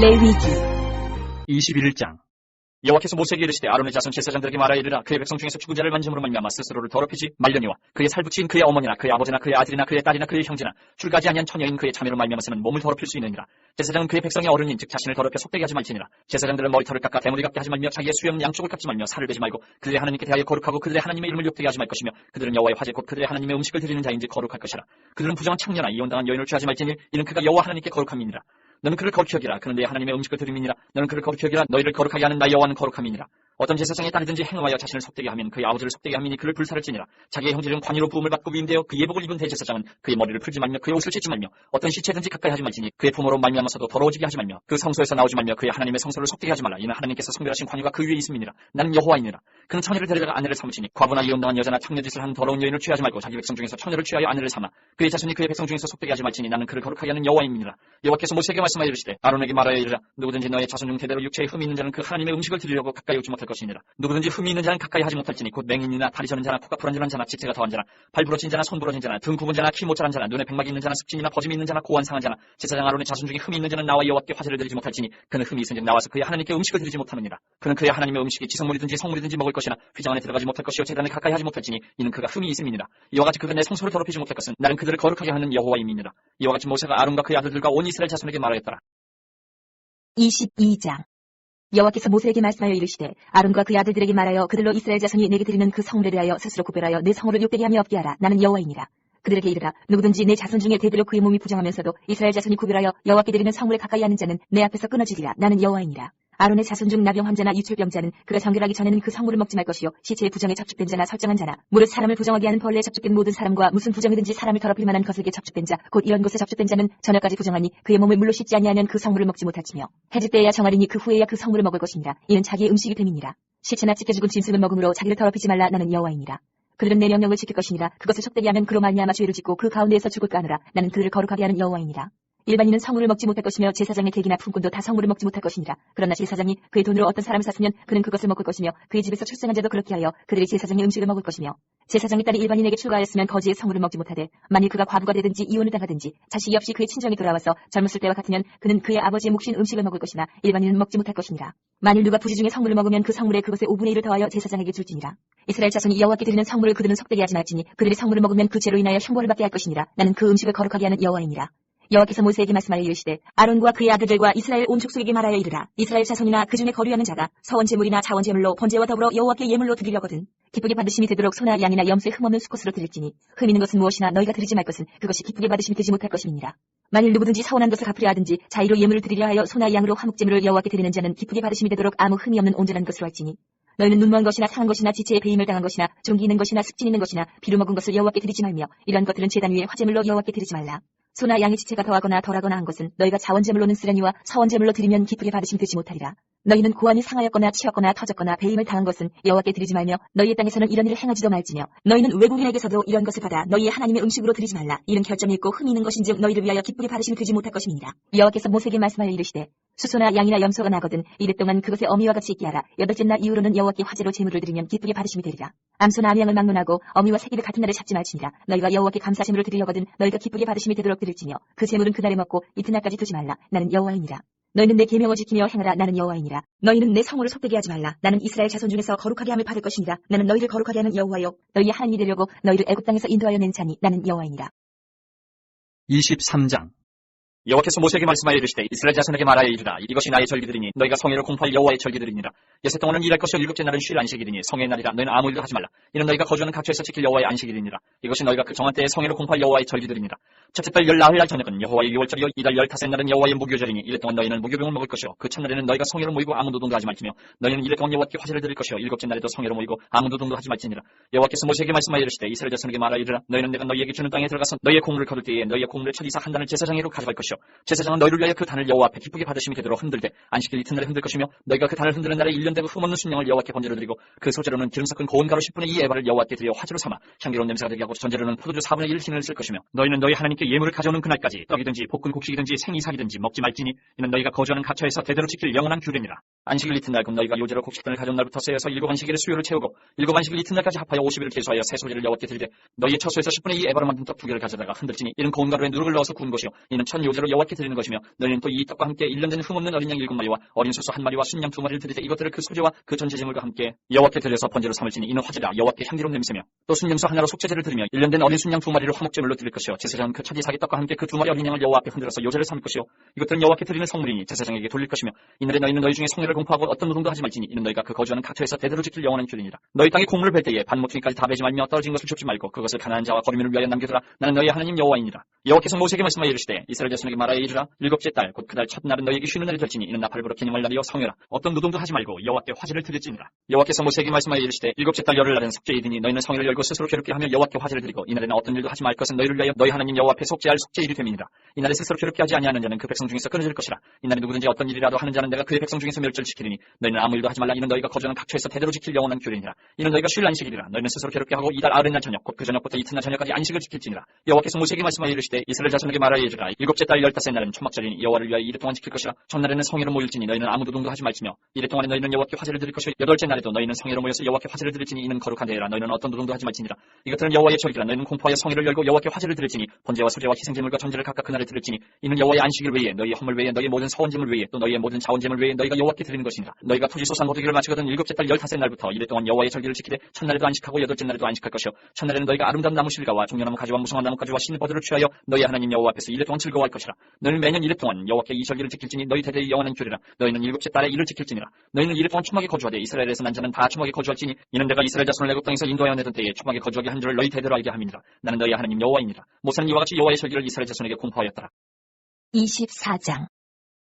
레위기 21장. 여호와께서 모세에게 이르시되 아론의 자손 제사장들에게 말하여 이르라. 그의 백성 중에서 죽은 자를 만짐으로 말미암아 스스로를 더럽히지 말려니와 그의 살붙인 그의 어머니나 그의 아버지나 그의 아들이나 그의 딸이나 그의 형제나 출가지 아니한 처녀인 그의 자매로 말미암아서는 몸을 더럽힐 수 있느니라. 제사장은 그의 백성의 어른인 즉 자신을 더럽혀 속되게 하지 말지니라. 제사장들은 머리털을 깎아 대머리 같게 하지 말며 자기의 수염 양쪽을 깎지 말며 살을 베지 말고 그들의 하나님께 대하여 거룩하고 그들의 하나님의 이름을 욕되게 하지 말 것이며 그들은 여호와의 화제 곧 그들의 하나님의 음식을 드리는 자인지 거룩할 것이라. 그들은 부정한 창녀나 이혼당한 여인을 취하지 말지니 이는 그가 여호와 하나님께 거룩함이니라. 너는 그를 거룩히 여기라. 그는 내 하나님의 음식을 드림이니라. 너는 그를 거룩히 여기라. 너희를 거룩하게 하는 나 여호와는 거룩함이니라. 어떤 제사장의 딸이든지 행음하여 자신을 속되게 하면 그의 아버지를 속되게 함이니 그를 불살을지니라. 자기의 형제는 관이로 부음을 받고 위임되어 그 예복을 입은 대제사장은 그의 머리를 풀지 말며 그의 옷을 찢지 말며 어떤 시체든지 가까이 하지 말지니 그의 부모로 말미암아서도 더러워지게 하지 말며 그 성소에서 나오지 말며 그의 하나님의 성소를 속되게 하지 말라. 이는 하나님께서 성별하신 관유가 그 위에 있음이니라. 나는 여호와이니라. 그는 처녀를 데려다가 아내를 삼으시니 과부나 이혼당한 여자나 창녀짓을 하는 더러운 여인을 취하지 말고 자기 백성 중에서 처녀를 취하여 아내를 삼아 그의 자손이 그의 백성 중에서 속되게 하지 말지니 나는 그를 거룩하게 하는 여호와임이니라. 여호와께서 모세에게 말씀하여 이르시되 아론에게 말하여 이르라. 누구든지 너의 자손 중 대대로 육체에 흠이 있는 자는 그 하나님의 음식을 드리려고 가까이 오지 못할 것이니라. 누구든지 흠이 있는 자는 가까이 하지 못할지니 곧 맹인이나 다리 저는 자나 코가 불안전한 자나 지체가 더한 자나 발 부러진 자나 손 부러진 자나 등 굽은 자나 키 못 자란 자나 눈에 백막이 있는 자나 습진이나 버짐이 있는 자나 고환 상한 자나 제사장 아론의 자손 중에 흠이 있는 자는 나와 여호와께 화제를 드리지 못할지니 그는 흠이 있은즉 나와서 그의 하나님께 음식을 드리지 못하느니라. 그는 그의 하나님의 음식이 지성물이든지 성물이든지 먹을 것이나 휘장 안에 들어가지 못할 것이요 제단에 가까이 하지 못할지니 이는 그가 흠이 있음이니라. 이와 같이 그가 내 성소를 더럽히지 못할 것은 나는 그들을 거룩하게 하는 여호와임이니라. 이와 같이 모세가 아론과 그의 아들들과 온 이스라엘 자손에게 말하였더라. 22장 여호와께서 모세에게 말씀하여 이르시되 아론과 그의 아들들에게 말하여 그들로 이스라엘 자손이 내게 드리는 그 성물에 대하여 스스로 구별하여 내 성으로 욕되게 하며 없게 하라. 나는 여호와이니라. 그들에게 이르라. 누구든지 내 자손 중에 대대로 그의 몸이 부정하면서도 이스라엘 자손이 구별하여 여호와께 드리는 성물에 가까이 하는 자는 내 앞에서 끊어지리라. 나는 여호와이니라. 아론의 자손 중 나병 환자나 유출병자는 그가 정결하기 전에는 그 성물을 먹지 말 것이요 시체의 부정에 접촉된 자나 설정한 자나 무릇 사람을 부정하게 하는 벌레에 접촉된 모든 사람과 무슨 부정이든지 사람을 더럽힐 만한 것에게 접촉된 자 곧 이런 곳에 접촉된 자는 저녁까지 부정하니 그의 몸을 물로 씻지 아니하면 그 성물을 먹지 못할지며 해질 때에야 정하리니 그 후에야 그 성물을 먹을 것이니라. 이는 자기의 음식이 됨이니라. 시체나 찢겨 죽은 짐승을 먹음으로 자기를 더럽히지 말라. 나는 여호와이니라. 그들은 내 명령을 지킬 것이니라. 그것을 속되게 하면 그로 말미암아 죄를 짓고 그 가운데에서 죽을까 하느라. 나는 그들을 거룩하게 하는 여호와이니라. 일반인은 성물을 먹지 못할 것이며 제사장의 객이나 품꾼도 다 성물을 먹지 못할 것이니라. 그러나 제사장이 그의 돈으로 어떤 사람을 샀으면 그는 그것을 먹을 것이며 그의 집에서 출생한 자도 그렇게 하여 그들이 제사장의 음식을 먹을 것이며 제사장의 딸이 일반인에게 출가하였으면 거지의 성물을 먹지 못하되 만일 그가 과부가 되든지 이혼을 당하든지 자식이 없이 그의 친정에 돌아와서 젊었을 때와 같으면 그는 그의 아버지의 몫인 음식을 먹을 것이나 일반인은 먹지 못할 것이니라. 만일 누가 부지 중에 성물을 먹으면 그 성물의 그것의 5분의 1을 더하여 제사장에게 줄지니라. 이스라엘 자손이 여호와께 드리는 성물을 그들은 속되게 하지 말지니 그들이 성물을 먹으면 그 죄로 인하여 형벌을 받게 할 것이니라. 나는 그 음식을 거룩하게 하는 여호와이니라. 여호와께서 모세에게 말씀하여 이르시되 아론과 그의 아들들과 이스라엘 온 족속에게 말하여 이르라. 이스라엘 자손이나 그 중에 거류하는 자가 서원 제물이나 자원 제물로 번제와 더불어 여호와께 예물로 드리려거든 기쁘게 받으심이 되도록 소나 양이나 염소의 흠없는 수컷으로 드릴지니 흠 있는 것은 무엇이나 너희가 드리지 말 것은 그것이 기쁘게 받으심이 되지 못할 것임이니라. 만일 누구든지 서원한 것을 갚으려 하든지 자의로 예물을 드리려 하여 소나 양으로 화목제물을 여호와께 드리는 자는 기쁘게 받으심이 되도록 아무 흠이 없는 온전한 것으로 할지니 너희는 눈먼 것이나 상한 것이나 지체에 배임을 당한 것이나 종기 있는 것이나 습진 있는 것이나 비루 먹은 것을 여호와께 드리지 말며 이러한 것들은 제단 위에 화제물로 여호와께 드리지 말라. 소나 양의 지체가 더하거나 덜하거나 한 것은 너희가 자원제물로는 쓰려니와 서원제물로 드리면 기쁘게 받으심 되지 못하리라. 너희는 고환이 상하였거나 치었거나 터졌거나 배임을 당한 것은 여호와께 드리지 말며 너희의 땅에서는 이런 일을 행하지도 말지며 너희는 외국인에게서도 이런 것을 받아 너희의 하나님의 음식으로 드리지 말라. 이는 결점이 있고 흠이 있는 것인즉 너희를 위하여 기쁘게 받으심 되지 못할 것임이니라. 여호와께서 모세에게 말씀하여 이르시되 수소나 양이나 염소가 나거든 이랫동안 그것의 어미와 같이 있게 하라. 여덟째 날 이후로는 여호와께 화제로 제물을 드리면 기쁘게 받으심이 되리라. 암소나 암양을 막론하고 어미와 새끼를 같은 날에 잡지 말지니라. 너희가 여호와께 감사제물을 드리려거든 너희가 기쁘게 받으심이 되도록 드릴지며 그 제물은 그날에 먹고 이튿날까지 두지 말라. 나는 여호와이니라. 너희는 내 계명을 지키며 행하라. 나는 여호와이니라. 너희는 내 성물을 속되게 하지 말라. 나는 이스라엘 자손 중에서 거룩하게 함을 받을 것이니라. 나는 너희를 거룩하게 하는 여호와요 너희의 하나님이 되려고 너희를 애굽 땅에서 인도하여 낸 자니 나는 여호와이니라. 23장. 여호와께서 모세에게 말씀하여 이르시되 이스라엘 자손에게 말하여 이르라. 이것이 나의 절기들이니 너희가 성회를 공포할 여호와의 절기들이니라. 엿새 동안은 일할 것이요 일곱째 날은 쉴 안식일이니 성회의 날이라 너희는 아무 일도 하지 말라. 이는 너희가 거주하는 각처에서 지킬 여호와의 안식일이니라. 이것이 너희가 그 정한 때에 성회를 공포할 여호와의 절기들이니라. 첫째 달 열나흘 날 저녁은 여호와의 유월절이요 이달 열다섯 날은 여호와의 무교절이니 이래 동안 너희는 무교병을 먹을 것이요 그 첫날에는 너희가 성회로 모이고 아무 노동도 하지 말지며 너희는 이래 동안 여호와께 화제를 드릴 것이요 일곱째 날에도 성회로 모이고 아무 노동도 하지 말지니라. 여호와께서 모세에게 말씀하여 이르시되 이스라엘 자손에게 말하여 이르라. 너희는 내가 너희에게 주는 땅에 들어가서 너희의 공물을 거둘 때에 너희의 공물을 처리사 한 단을 제사장에로 가져갈 것이요 제사장은 너희를 위하여 그 단을 여호와 앞에 기쁘게 받으심이 되도록 흔들되 안식일 이튿날에 흔들 것이며 너희가 그 단을 흔드는 날에 1년 되고 흠없는 순양을 여호와께 번제로 드리고 그 소재로는 기름 섞은 고운 가루 10분의 2 에바를 여호와께 드려 화제로 삼아 향기로운 냄새가 되게 하고 전제로는 포도주 4분의 1 흰을 쓸 것이며 너희는 너희 하나님께 예물을 가져오는 그날까지 떡이든지 볶은 곡식이든지 생이삭이든지 먹지 말지니 이는 너희가 거주하는 각처에서 대대로 지킬 영원한 규례니라. 안식일 이튿날 곧 너희가 요제로 곡식단을 가져온 날부터 세어서 7안식일의 수요를 채우고 7안식일 이튿날까지 합하여 50일을 계수하여 새 소리를 여호와께 드리되 너희의 처소에서 10분의 2 에바로 만든 떡 2개를 가져다가 흔들지니 이는 고운 가루에 누룩을 넣어서 구운 것이요 이는 첫 요제로 여호와께 드리는 것이며 너희는 또 이 떡과 함께 1년 된 흠없는 어린 양 7마리와 어린 소소 1마리와 순양 2마리를 드리되 이것들을 그 소제와 그 전제제물과 함께 여호와께 드려서 번제로 삼을지니 이는 화제라 여호와께 향기로운 냄새며 또 순염소 하나로 속죄제를 드리며 1년 된 어린 순양 2마리를 화목제물로 드릴 것이요 제사장은 그 첫 이삭의 떡과 함께 그 2마리 어린 양을 여호와 앞에 흔들어서 요제를 삼을 것이요 이것들은 여호와께 드리는 성물이니 제사장에게 돌릴 것이며 이날에 너희는 너희 중에 성례를 공포하고 어떤 노동도 하지 말지니 이는 너희가 그 거주하는 각처에서 대대로 지킬 영원한 규례니라. 너희 땅에 곡물을 벨 때에 반모퉁이까지 다 베지 말며 떨어진 것을 줍지 말고 그것을 가난한 자와 거리민을 위하여 남겨두라. 나는 너희 하나님 여호와이니라. 여호와께서 모세에게 말씀하여 이르시되 이스라엘 자손에게 말하여 이르라. 7째 달 곧 그달 첫날은 너희에게 쉬는 날이 될지니 이는 나팔 불어 기념할 날이요 성회라. 어떤 노동도 하지 말고 여호와께 화제를 드릴지니라. 여호와께서 모세에게 말씀하여 이르시되 7째 달 열흘날은 속죄일이니 너희는 성회를 열고 스스로 괴롭게 하며 여호와께 화제를 드리고 이날에는 어떤 일도 하지 말 것은 너희를 위하여 너희 하나님 여호와 앞에 속죄할 속죄일이 됨이니라. 이날에 스스로 괴롭게 하지 아니하는 자는 그 백성 중에서 끊어질 것이라. 이날에 누구든지 어떤 일이라도 하는 자는 내가 그의 백성 중에서 멸절시키리니 너희는 아무 일도 하지 말라. 이는 너희가 거주하는 각처에서 대대로 지킬 영원한 규례니라. 이는 너희가 쉴 안식일이라. 너희는 스스로 괴롭게 하고 이달 아흔날 저녁 곧 그 저녁부터 이튿날 저녁까지 안식을 지킬지니라. 여호와께서 모세에게 말씀하여 이르시되 이스라엘 자손에게 말하여 이르라. 7째 달 15날은 초막절이니 여호와를 위하여 이래 동안 지킬 것이라. 첫날에는 성회로 모일지니 너희는 아무 노동도 하지 말지며 이래 동안에 너희는 여호와께 화제를 드릴 것이요 8째 날에도 너희는 성회로 모여서 여호와께 화제를 드릴지니 이는 거룩한 대회라. 너희는 어떤 노동도 하지 말지니라. 이것들은 여호와의 절기라. 너희는 공포하여 성회를 열고 여호와께 화제를 드릴지니 번제와 소제와 희생제물과 전제를 각각 그날에 드릴지니 이는 여호와의 안식일 외에 너희의 헌물 외에 너희의 모든 서원제물 외에 또 너희의 모든 자원제물 외에 너희가 여호와께 드리는 것이니라. 너희가 토지소산 모두기를 마치거든 7째 달 15날부터 이래 동안 여호와의 절기를 지키되 첫날에도 안식하고 8째 날에도 안식할 것이요 첫날에는 너희가 아름다운 나무 실과와 종려나무 가지와 무성한 나무 가지와 시늘버드를 취하여 너희 하나님 여호와 앞에서 이래 동안 즐거워할 것이라. 너희는 매년 이래 동안 여호와께 이 절기를 지킬지니 너희 대대의 영원한 규례라. 너희는 7째 달에 이를 지킬지니라. 너희는 이래 동안 초막에 거주하되 이스라엘에서 난 자는 다 초막에 거주할지니 이는 내가 이스라엘 자손을 애굽 땅에서 인도하여 내던 때에 초막에 거주하게 한 줄을 너희 대대로 알게 함이니라. 나는 너희 하나님 여호와이니라. 모세는 이와 같이 여호와의 절기를 이스라엘 자손에게 공포하였더라. 24장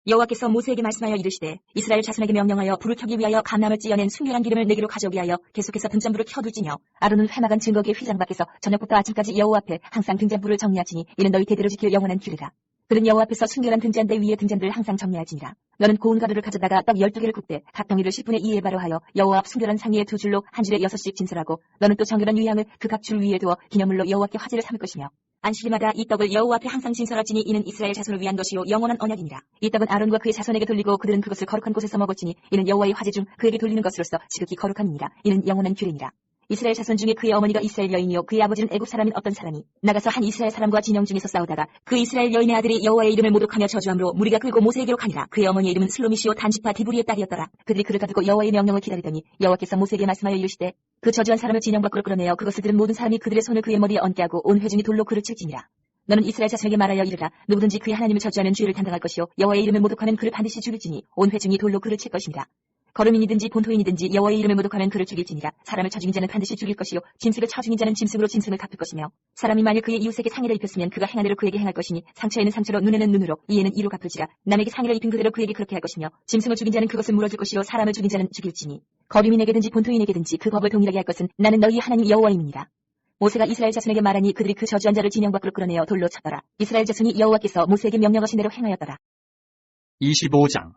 여호와께서 모세에게 말씀하여 이르시되 이스라엘 자손에게 명령하여 불을 켜기 위하여 감람을 찌어낸 순결한 기름을 내게로 가져오게 하여 계속해서 등잔불을 켜둘지며 아론은 회막한 증거기의 휘장 밖에서 저녁부터 아침까지 여호와 앞에 항상 등잔불을 정리하지니 이는 너희 대대로 지킬 영원한 규례라. 그는 여호와 앞에서 순결한 등잔대 위에 등잔들을 항상 정리하지니라. 너는 고운 가루를 가져다가 떡 12개를 굽되 각 덩이를 10분의 2에 바로 하여 여호와 앞 순결한 상 위에 2줄로 한 줄에 6씩 진설하고 너는 또 정결한 위향을 그 각 줄 위에 두어 기념물로 여호와께 화제를 삼을 것이며 안식일마다 이 떡을 여호와 앞에 항상 진설할지니 이는 이스라엘 자손을 위한 것이요 영원한 언약이니라. 이 떡은 아론과 그의 자손에게 돌리고 그들은 그것을 거룩한 곳에서 먹을지니 이는 여호와의 화제 중 그에게 돌리는 것으로서 지극히 거룩함이니라. 이는 영원한 규례니라. 이스라엘 자손 중에 그의 어머니가 이스라엘 여인이요 그의 아버지는 애굽 사람인 어떤 사람이 나가서 한 이스라엘 사람과 진영 중에서 싸우다가 그 이스라엘 여인의 아들이 여호와의 이름을 모독하며 저주함으로 무리가 끌고 모세에게로 가니라. 그의 어머니의 이름은 슬로미시오 단지파 디브리의 딸이었더라. 그들이 그를 가두고 여호와의 명령을 기다리더니 여호와께서 모세에게 말씀하여 이르시되 그 저주한 사람을 진영 밖으로 끌어내어 그것을 들은 모든 사람이 그들의 손을 그의 머리에 얹게 하고 온 회중이 돌로 그를 칠지니라. 너는 이스라엘 자손에게 말하여 이르라. 누구든지 그의 하나님을 저주하면 죄를 담당할 것이요 여호와의 이름을 모독하면 그를 반드시 죽일지니 온 회중이 돌로 그를 칠 것이니라. 거름인이든지 본토인이든지 여호와의 이름을 모독하면 그를 죽일지니라. 사람을 쳐 죽인 자는 반드시 죽일 것이요 짐승을 쳐 죽인 자는 짐승으로 짐승을 갚을 것이며 사람이 만일 그의 이웃에게 상해를 입혔으면 그가 행한 대로 그에게 행할 것이니 상처에는 상처로 눈에는 눈으로 이에는 이로 갚을지라. 남에게 상해를 입힌 그대로 그에게 그렇게 할 것이며 짐승을 죽인 자는 그것을 물어줄 것이요 사람을 죽인 자는 죽일지니 거름인에게든지 본토인에게든지 그 법을 동일하게 할 것은 나는 너희 하나님 여호와임이니라. 모세가 이스라엘 자손에게 말하니 그들이 그 저주한 자를 진영 밖으로 끌어내어 돌로 쳤더라. 이스라엘 자손이 여호와께서 모세에게 명령하신 대로 행하였더라. 25장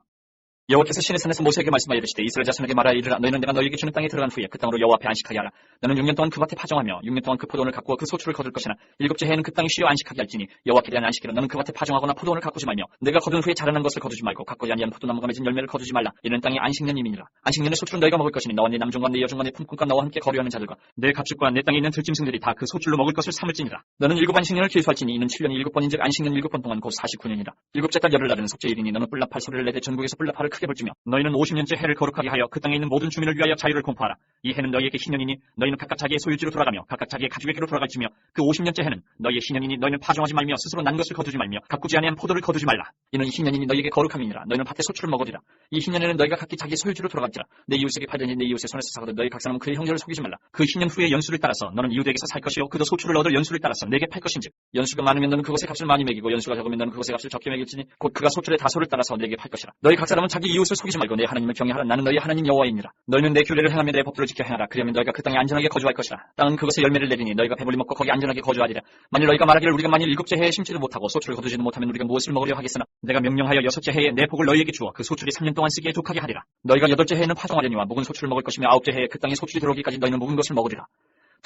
여호와께서 시내산에서 모세에게 말씀하여 이르시되 이스라엘 자손에게 말하여 이르라. 너희는 내가 너희에게 주는 땅에 들어간 후에 그 땅으로 여호와 앞에 안식하게 하라. 너는 6년 동안 그 밭에 파종하며 6년 동안 그 포도원을 가꾸어 그 소출을 거둘 것이나 7째 해에는 그 땅이 쉬어 안식하게 할지니 여호와께 대한 안식일은 너는 그 밭에 파종하거나 포도원을 가꾸지 말며 내가 거둔 후에 자라난 것을 거두지 말고 가꾸지 아니한 포도나무가 맺은 열매를 거두지 말라. 이는 땅이 안식년임이니라. 안식년의 소출은 너희가 먹을 것이니 너와 네 남종과 네 여종과 네 품꾼과 너와 함께 거류하는 자들과 내 가축과 내 땅에 있는 들짐승들이 다 그 소출로 먹을 것을 삼을지니라. 너는 7안식년을 계수할지니 이는 7년이 7번인즉 안식년 7번 동안 곧 49년이라. 7째 달 열흘날은 속죄일이니 너는 뿔나팔 소리를 내되 전국에서 뿔나팔을 크게 불지며 너희는 50년째 해를 거룩하게 하여 그 땅에 있는 모든 주민을 위하여 자유를 공포하라. 이 해는 너희에게 희년이니 너희는 각각 자기의 소유지로 돌아가며 각각 자기의 가족에게로 돌아갈지며 그 50년째 해는 너희의 희년이니 너희는 파종하지 말며 스스로 난 것을 거두지 말며 가꾸지 아니한 포도를 거두지 말라. 이는 희년이니 너희에게 거룩함이니라. 너희는 밭에 소출을 먹으리라. 이 희년에는 너희가 각기 자기의 소유지로 돌아갈지라. 내 이웃에게 팔더니 내 이웃의 손에서 사거든 너희 각 사람은 그의 형제를 속이지 말라. 그 희년 후의 연수를 따라서 너는 이웃에게서 살 것이요 그도 소출을 얻을 연수를 따라서 내게 팔 것인즉 연수가 많으면 너는 그것의 값을 많이 매기고 연수가 적으면 너는 그것의 값을 적게 매길지니 곧 그가 소출의 다소를 따라서 내게 팔 것이라. 너희 각 사람은 자기 이웃을 속이지 말고 내 하나님을 경외하라. 나는 너희 하나님 여호와이니라. 너희는 내 규례를 행하며 내 법도를 지켜 행하라. 그러면 너희가 그 땅에 안전하게 거주할 것이라. 땅은 그것의 열매를 내리니 너희가 배불리 먹고 거기 안전하게 거주하리라. 만일 너희가 말하기를 우리가 만일 7째 해에 심지도 못하고 소출을 거두지도 못하면 우리가 무엇을 먹으려 하겠으나 내가 명령하여 6째 해에 내 복을 너희에게 주어 그 소출이 3년 동안 쓰기에 독하게 하리라. 너희가 8째 해에는 파종하려니와 묵은 소출을 먹을 것이며 9째 해에 그 땅에 소출이 들어오기까지 너희는 묵은 것을 먹으리라.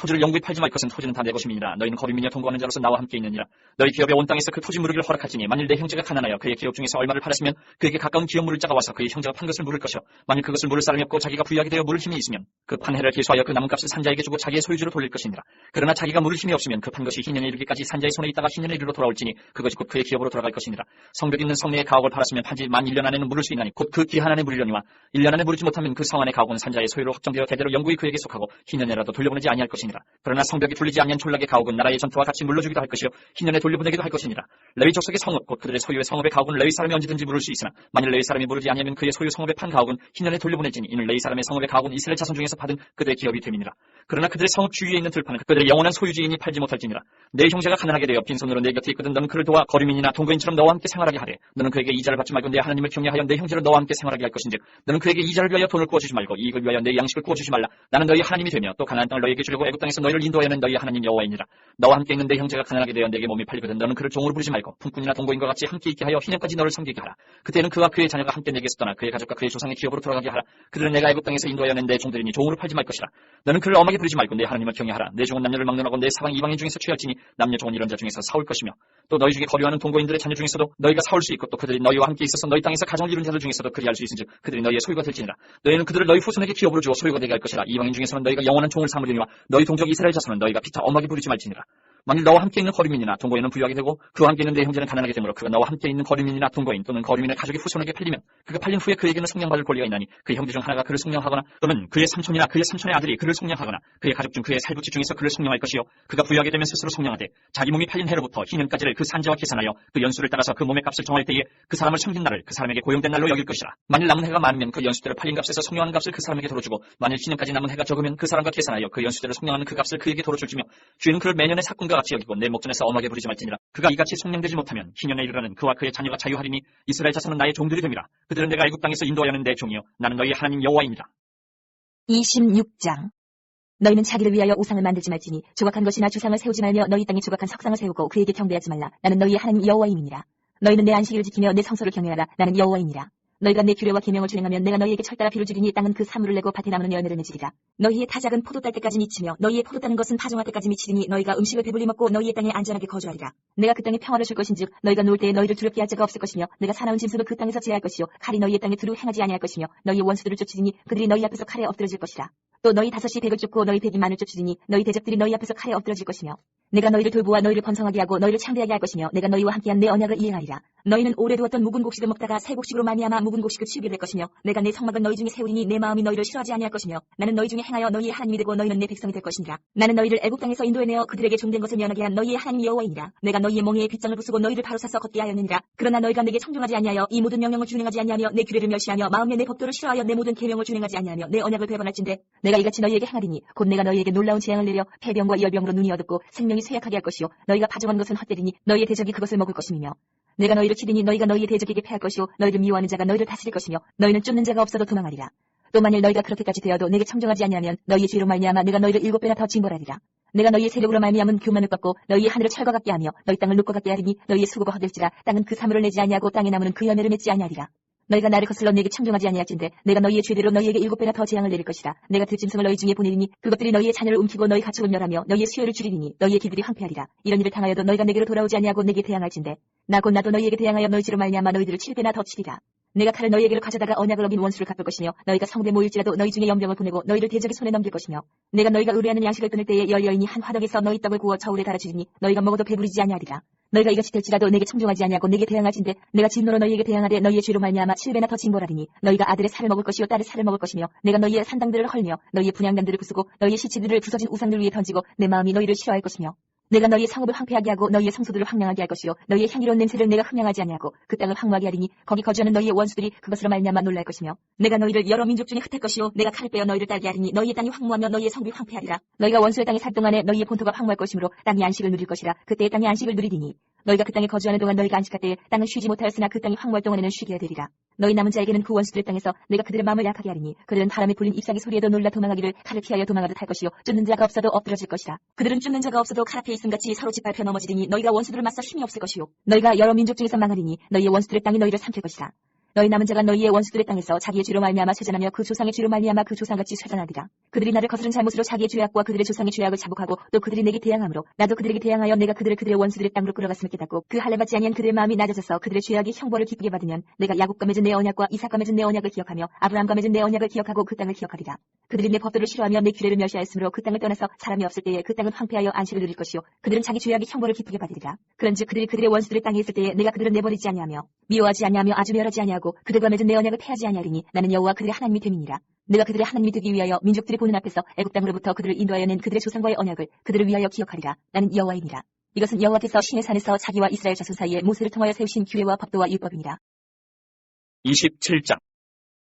토지를 영구히 팔지 말 것은 토지는 다 내 것임이니라. 너희는 거류민이여 동거하는 자로서 나와 함께 있느니라. 너희 기업의 온 땅에서 그 토지 무르기를 허락하지니 만일 내 형제가 가난하여 그의 기업 중에서 얼마를 팔았으면 그에게 가까운 기업 물을 자가 와서 그의 형제가 판 것을 물을 것이요 만일 그것을 물을 사람이 없고 자기가 부유하게 되어 물을 힘이 있으면 그 판 해를 계수하여 그 남은 값을 산자에게 주고 자기의 소유주로 돌릴 것이니라. 그러나 자기가 물을 힘이 없으면 그 판 것이 희년에 이르기까지 산자의 손에 있다가 희년에 이르러 돌아올지니 그것이 곧 그의 기업으로 돌아갈 것이니라. 성벽 있는 성내의 가옥을 팔았으면 판지 만 1년 안에는 물을 수 있나니 곧 그 기한 안에 물으려니와 1년 안에 물지 못하면 그 성 안의 가옥은 산자의 소유로 확정되어 대대로 영구히 그에게 속하고 희년에라도 돌려보내지 아니할 것이니라. 그러나 성벽이 뚫리지 아니한 촌락의 가옥은 나라의 전투와 같이 물러주기도 할 것이요 희년에 돌려보내기도 할 것이니라. 레위 족속의 성읍 곧 그들의 소유의 성읍의 가옥은 레위 사람이 언제든지 물을 수 있으나 만일 레위 사람이 물지 아니하면 그의 소유 성읍의 판 가옥은 희년에 돌려보내지니 이는 레위 사람의 성읍의 가옥은 이스라엘 자손 중에서 받은 그들의 기업이 됨이니라. 그러나 그들의 성읍 주위에 있는 들판은 그들의 영원한 소유지이니 팔지 못할지니라. 내 형제가 가난하게 되어 빈손으로 내 곁에 있거든 너는 그를 도와 거류민이나 동거인처럼 너와 함께 생활하게 하되 너는 그에게 이자를 받지 말고 내 하나님을 경외하여 내 형제를 너와 함께 생활하게 할 것인즉 너는 그에게 이자를 위하여 돈을 구워주지 말고 이익을 위하여 내 양식을 구워주지 말라. 나는 너희 하나님이 되며 또 가나안 땅을 너희에게 주려고 애굽 땅에서 너희를 인도하여는 너희 하나님 여호와이니라. 너와 함께 있는 내 형제가 가난하게 되어 내게 몸이 팔리거든 너는 그를 종으로 부르지 말고 품꾼이나 동거인과 같이 함께 있게 하여 희년까지 너를 섬기게 하라. 그때는 그와 그의 자녀가 함께 내게서 떠나 그의 가족과 그의 조상의 기업으로 돌아가게 하라. 그들은 내가 애굽 땅에서 인도하여 낸 내 종들이니 종으로 팔지 말 것이라. 너는 그를 엄하게 부르지 말고 내 하나님을 경외하라. 내 종은 남녀를 막론하고 내 사방 이방인 중에서 취할지니 남녀 종은 이런 자 중에서 사올 것이며 또 너희 중에 거류하는 동거인들의 자녀 중에서도 너희가 사올 수 있고 또 그들이 너희와 함께 있어서 너희 땅에서 가정을 이룬 자들 중에서도 그리할 수 있은즉 그들이 너희의 소유가 될지니라. 너희는 그들을 너희 후손에게 기업으로 주어 소유가 되게 할 것이라. 이방인 중에서는 너희가 영원한 종을 삼으려니와 너희 동족 이스라엘 자손은 너희가 피차 엄하게 부르지 말지니라. 만일 너와 함께 있는 거류민이나 동거인은 부유하게 되고 그와 함께 있는 내 형제는 가난하게 되므로 그가 너와 함께 있는 거류민이나 동거인 또는 거류민의 가족이 후손에게 팔리면 그가 팔린 후에 그에게는 속량받을 권리가 있나니 그 형제 중 하나가 그를 속량하거나 또는 그의 삼촌이나 그의 삼촌의 아들이 그를 속량하거나 그의 가족 중 그의 살부치 중에서 그를 속량할 것이요 그가 부유하게 되면 스스로 속량하되 자기 몸이 팔린 해로부터 희년까지를 그 산자와 계산하여 그 연수를 따라서 그 몸의 값을 정할 때에 그 사람을 섬긴 날을 그 사람에게 고용된 날로 여길 것이라. 만일 남은 해가 많으면 그 연수대로 팔린 값에서 속량하는 값을 그 사람에게 도로주고 만일 희년까지 남은 해가 적으면 그 사람과 계산하여 그 연수대로 속량하는 그 값을 그에게 도로줄지며 주인은 그를 매년의 사건과 같이 여기고 내 목전에서 엄하게 부르지 말지니라. 그가 이같이 속량되지 못하면 희년에 이르러는 그와 그의 자녀가 자유하리니 이스라엘 자손은 나의 종들이 됨이라. 그들은 내가 애굽 땅에서 인도하여는 내 종이요 나는 너희 하나님 여호와입니다. 26장 너희는 자기를 위하여 우상을 만들지 말지니 조각한 것이나 주상을 세우지 말며 너희 땅에 조각한 석상을 세우고 그에게 경배하지 말라. 나는 너희의 하나님 여호와임이니라. 너희는 내 안식일을 지키며 내 성소를 경외하라. 나는 여호와이니라. 너희가 내 규례와 계명을 준행하면 내가 너희에게 철따라 비를 주리니 땅은 그 사물을 내고 밭에 나무는 열매를 맺으리라. 너희의 타작은 포도 딸 때까지 미치며 너희의 포도 따는 것은 파종할 때까지 미치리니 너희가 음식을 배불리 먹고 너희의 땅에 안전하게 거주하리라. 내가 그 땅에 평화를 줄 것인즉 너희가 놀 때에 너희를 두렵게 할 자가 없을 것이며 내가 사나운 짐승을 그 땅에서 제할 것이요 칼이 너희의 땅에 두루 행하지 아니할 것이며 너희의 원수들을 쫓으리니 그들이 너희 앞에서 칼에 엎드러질 것이라. 또 너희 다섯이 백을 쫓고 너희 백이 만을 쫓으리니 너희 대적들이 너희 앞에서 칼에 엎드러질 것이며 내가 너희를 돌보아 너희를 번성하게 하고 너희를 창대하게 할 것이며 내가 너희와 함께한 내 언약을 이행하리라. 너희는 오래 두었던 묵은 곡식을 먹다가 새 곡식으로 말미암아 묵은 곡식을 치우게 될 것이며 내가 내 성막을 너희 중에 세우리니 내 마음이 너희를 싫어하지 아니할 것이며 나는 너희 중에 행하여 너희의 하나님이 되고 너희는 내 백성이 될 것이니라. 나는 너희를 애굽 땅에서 인도해내어 그들에게 종된 것을 면하게 한 너희의 하나님 여호와이니라. 내가 너희의 멍에에 빗장을 부수고 너희를 바로 사서 걷게 하였느니라. 그러나 너희가 내게 청종하지 아니하여 이 모든 명령을 준행하지 아니하며 내 규례를 멸시하며 마음에 내 법도를 싫어하여 내 모든 계명을 준행하지 아니하며 내 언약을 배반할진대 내가 이같이 너희에게 행하리니 곧 내가 너희에게 놀라운 재앙을 내려 폐병과 열병으로 눈이 어둡고 생명이 쇠약하게 할 것이요 너희가 파종한 것은 헛되리니 너희의 대적이 그것을 먹을 것이며 내가 너희를 치리니 너희가 너희의 대적에게 패할 것이요 너희를 미워하는 자가 너희를 다스릴 것이며 너희는 쫓는 자가 없어도 도망하리라. 또 만일 너희가 그렇게까지 되어도 내게 청종하지 아니하면 너희의 죄로 말미암아 내가 너희를 7배나 더 징벌하리라. 내가 너희의 세력으로 말미암은 교만을 꺾고 너희의 하늘을 철과 같게 하며 너희 땅을 눕과 같게 하리니 너희의 수고가 헛될지라 땅은 그 사물을 내지 아니하고 땅의 나무는 그 열매를 맺지 아니하리라. 너희가 나를 거슬러 내게 청종하지 아니할진대 내가 너희의 죄대로 너희에게 7배나 더 재앙을 내릴 것이라. 내가 들짐승을 너희 중에 보내리니 그것들이 너희의 자녀를 움키고 너희 가축을 멸하며 너희의 수요를 줄이리니 너희의 길들이 황폐하리라. 이런 일을 당하여도 너희가 내게로 돌아오지 아니하고 내게 대항할진대 나 곧 나도 너희에게 대항하여 너희 죄로 말미암아 너희들을 7배나 더 치리라. 내가 칼을 너희에게로 가져다가 언약을 어긴 원수를 갚을 것이며 너희가 성읍에 모일지라도 너희 중에 연병을 보내고 너희를 대적의 손에 넘길 것이며 내가 너희가 의뢰하는 양식을 끊을 때에 열 여인이 한 화덕에서 너희 떡을 구워 저울에 달아주리니 너희가 먹어도 배부르지 아니하리라. 너희가 이것이 될지라도 내게 청종하지 아니하고 내게 대항할진대 내가 진노로 너희에게 대항하되 너희의 죄로 말미암아 7배나 더 징벌하리니 너희가 아들의 살을 먹을 것이요 딸의 살을 먹을 것이며 내가 너희의 산당들을 헐며 너희의 분향단들을 부수고 너희의 시체들을 부서진 우상들 위에 던지고 내 마음이 너희를 싫어할 것이며 내가 너희의 성읍을 황폐하게 하고 너희의 성소들을 황량하게 할 것이요 너희의 향기로운 냄새를 내가 흠양하지 아니하고 그 땅을 황무하게 하리니 거기 거주하는 너희의 원수들이 그것으로 말미암아 놀랄 것이며 내가 너희를 여러 민족 중에 흩을 것이요 내가 칼을 빼어 너희를 딸게 하리니 너희의 땅이 황무하며 너희의 성읍이 황폐하리라. 너희가 원수의 땅에 살 동안에 너희의 본토가 황무할 것이므로 땅이 안식을 누릴 것이라. 그때에 땅이 안식을 누리리니 너희가 그 땅에 거주하는 동안 너희가 안식할 때에 땅은 쉬지 못하였으나 그 땅이 황무할 동안에는 쉬게 되리라. 너희 남은 자에게는 그 원수들의 땅에서 내가 그들의 마음을 약하게 하리니 그들은 바람에 불린 잎사귀 소리에도 놀라 도망하기를 칼을 피하여 도망하듯 할 것이요 쫓는 자가 없어도 엎드러질 것이라. 그들은 쫓는 자가 없어도 칼 앞에 있음같이 서로 짓밟혀 넘어지리니 너희가 원수들을 맞서 힘이 없을 것이요 너희가 여러 민족 중에서 망하리니 너희의 원수들의 땅이 너희를 삼킬 것이라. 너희 남은 자가 너희의 원수들의 땅에서 자기의 죄로 말미암아 쇠잔하며 그 조상의 죄로 말미암아 그 조상같이 쇠잔하리라. 그들이 나를 거스른 잘못으로 자기의 죄악과 그들의 조상의 죄악을 자복하고 또 그들이 내게 대항함으로 나도 그들에게 대항하여 내가 그들의 원수들의 땅으로 끌어갔음을 깨닫고 그 할례받지 아니한 그들의 마음이 낮아져서 그들의 죄악이 형벌을 기쁘게 받으면 내가 야곱과 맺은 내 언약과 이삭과 맺은 내 언약을 기억하며 아브라함과 맺은 내 언약을 기억하고 그 땅을 기억하리라. 그들이 내 법도를 싫어하며 내 규례를 멸시하였으므로 그 땅을 떠나서 사람이 없을 때에 그 땅은 황폐하여 안식을 누릴 것이요 그들은 자기 죄악이 형벌을 기쁘게 받으리라. 그런즉 그들이 그들의 원수들의 땅에 있을 때에 내가 그들을 내버리지 아니하며 미워하지 아니하며 아주 멸하지 아니하고 그들과 맺은 내 언약을 폐하지 아니하리니 나는 여호와 그들의 하나님이 됨이니라. 내가 그들의 하나님이 되기 위하여 민족들이 보는 앞에서 애굽 땅으로부터 그들을 인도하여 낸 그들의 조상과의 언약을 그들을 위하여 기억하리라. 나는 여호와이니라. 이것은 여호와께서 시내 산에서 자기와 이스라엘 자손 사이에 모세를 통하여 세우신 규례와 법도와 율법이니라. 27장.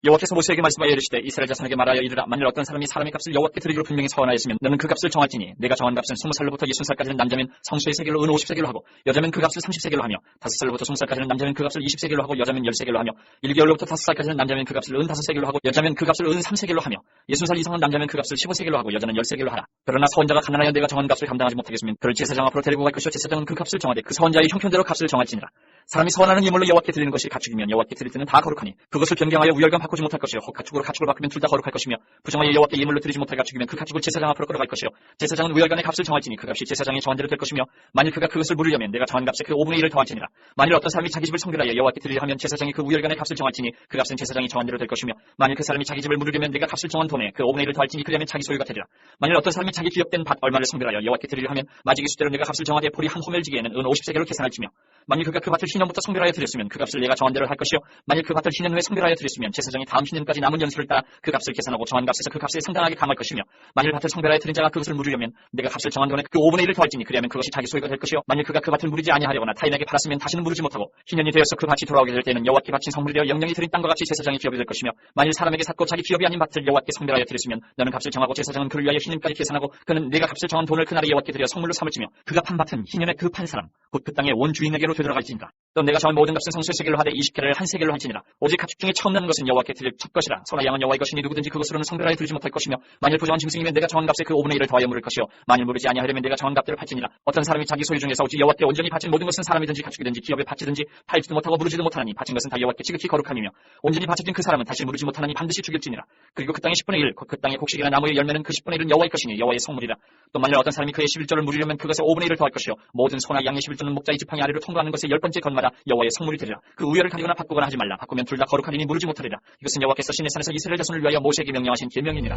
여호와께서 모세에게 말씀하여 이르시되 이스라엘 자손에게 말하여 이르라. 만일 어떤 사람이 사람의 값을 여호와께 드리기로 분명히 서원하였으면 너는 그 값을 정할지니 내가 정한 값은 20살로부터 60살까지는 남자면 성수의 세겔로 은 50세겔로 하고 여자면 그 값을 30세겔로 하며 5살로부터 20살까지는 남자면 그 값을 20세겔로 하고 여자면 10세겔로 하며 1개월로부터 5살까지는 남자면 그 값을 은 5세겔로 하고 여자면 그 값을 은 3세겔로 하며 60살 이상은 남자면 그 값을 15세겔로 하고 여자는 10세겔로 하라. 그러나 서원자가 가난하여 내가 정한 값을 감당하지 못하겠으면 그를 제사장 앞으로 데리고 갈 것이요 제사장은 그 값을 정하되 그 서원자의 형편대로 값을 정할지니라. 사람이 서원하는 예물로 여호와께 드리는 것이 가축이면 여호와께 드릴 때는 다 거룩하니 그것을 변경하여 우열감 바꾸지 못할 것이요 혹 가축으로 가축을 바꾸면 둘 다 거룩할 것이며 부정하여 여호와께 예물로 드리지 못할 가축이면 그 가축을 제사장 앞으로 끌어갈 것이요 제사장은 우열간의 값을 정할지니 그 값이 제사장의 정한대로 될 것이며 만일 그가 그것을 물으려면 내가 정한 값의 그 5분의 1을 더할지니라. 만일 어떤 사람이 자기 집을 성별하여 여호와께 드리려 하면 제사장이 그 우열간의 값을 정할지니 그 값은 제사장이 정한대로 될 것이며 만일 그 사람이 자기 집을 물으려면 내가 값을 정한 돈에 그 5분의 1을 더할지니 그리하면 자기 소유가 되리라. 만일 어떤 사람이 자기 기업된 밭 얼마를 성별하여 여호와께 드리려 하면 마지기 수대로 내가 값을 정하되 보리 한 호멜지기에는 은 50세겔로 계산할지며 만일 그가 그 밭을 희년부터 성별하여 드렸으면 그 값을 내가 정한 대로 할 것이요 만일 그 밭을 희년 후에 성별하여 드렸으면 제사장이 다음 희년까지 남은 연수를 따라 그 값을 계산하고 정한 값에서 그 값에 상당하게 감할 것이며 만일 밭을 성별하여 드린 자가 그것을 물으려면 내가 값을 정한 돈에 그 5분의 1을 더할지니 그리하면 그것이 자기 소유가 될 것이요 만일 그가 그 밭을 무르지 아니하려거나 타인에게 팔았으면 다시는 무르지 못하고 희년이 되어서 그 밭이 돌아오게 될 때는 여호와께 바친 성물이 되어 영영이 드린 땅과 같이 제사장의 기업이 될 것이며 만일 사람에게 샀고 자기 기업이 아닌 밭을 여호와께 성별하여 드렸으면 너는 값을 정하고 제사장은 그를 위하여 희년까지 계산하고 그는 내가 값을 정한 돈을 그날에 여호와께 드려 성물로 삼을지며 그가 판 밭은 희년에 그 판 사람 곧 그 땅의 온 주인에게로 되돌아갈지니라. 또 내가 정한 모든 값은 성수의 세겔로 하되 20개를 한 세겔로 할지니라. 오직 가축 중에 처음 나는 것은 여호와께 드릴 첫 것이라. 소나 양은 여호와의 것이니 누구든지 그것으로는 성별하여 드리지 못할 것이며 만일 부정한 짐승이면 내가 정한 값에 그 5분의 1을 더하여 물을 것이요 만일 물으지 아니하려면 내가 정한 값대로 팔지니라. 어떤 사람이 자기 소유 중에서 오직 여호와께 온전히 바친 모든 것은 사람이든지 가축이든지 기업에 바치든지 팔지도 못하고 무르지도 못하나니 바친 것은 다 여호와께 지극히 거룩함이며 온전히 바쳐진 그 사람은 다시 무르지 못하나니 반드시 죽일지니라. 그리고 그 땅의 10분의 1, 그 땅의 곡식이나 나무의 열매는 그 10분의 1은 여호와의 것이니 여호와의 성물이라. 또 만일 어떤 사람이 그의 11조를 물으려면 그것에 5분의 1을 더할 것이요 모든 소나 양의 11조는 목자의 지팡이 아래로 통과하는 것의 10번째 건마다 여호와의 성물이 되리라. 그 우열을 가리거나 바꾸거나 하지 말라. 바꾸면 둘 다 거룩하리니 무르지 못하리라. 이것은 여호와께서 시내 산에서 이스라엘 자손을 위하여 모세에게 명령하신 계명이니라.